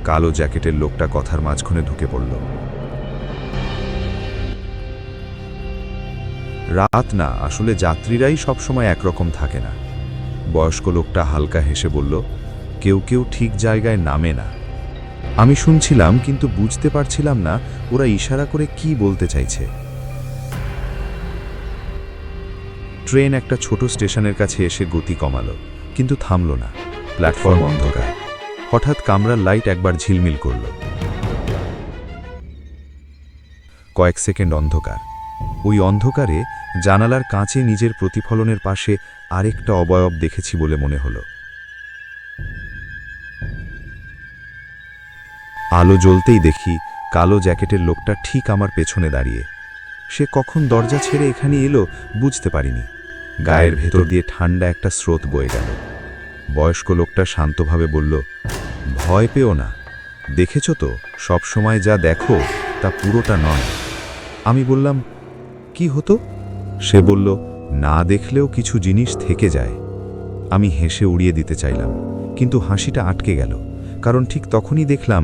কালো জ্যাকেটের লোকটা কথার মাঝখানে ঢুকে পড়ল। রাত না, আসলে যাত্রীরাই সবসময় একরকম থাকে না। বয়স্ক লোকটা হালকা হেসে বলল, কেউ কেউ ঠিক জায়গায় নামে না। আমি শুনছিলাম, কিন্তু বুঝতে পারছিলাম না ওরা ইশারা করে কি বলতে চাইছে। ট্রেন একটা ছোট স্টেশনের কাছে এসে গতি কমালো, কিন্তু থামল না। প্ল্যাটফর্ম অন্ধকার। হঠাৎ কামরার লাইট একবার ঝিলমিল করল। কয়েক সেকেন্ড অন্ধকার। ওই অন্ধকারে জানালার কাঁচে নিজের প্রতিফলনের পাশে আরেকটা অবয়ব দেখেছি বলে মনে হলো। আলো জ্বলতেই দেখি কালো জ্যাকেটের লোকটা ঠিক আমার পেছনে দাঁড়িয়ে। সে কখন দরজা ছেড়ে এখানে এলো বুঝতে পারিনি। গায়ের ভেতর দিয়ে ঠান্ডা একটা স্রোত বয়ে গেল। বয়স্ক লোকটা শান্তভাবে বলল, ভয় পেও না, দেখেছ তো, সবসময় যা দেখো তা পুরোটা নয়। আমি বললাম, কি হতো? সে বলল, না দেখলেও কিছু জিনিস থেকে যায়। আমি হেসে উড়িয়ে দিতে চাইলাম, কিন্তু হাসিটা আটকে গেল, কারণ ঠিক তখনই দেখলাম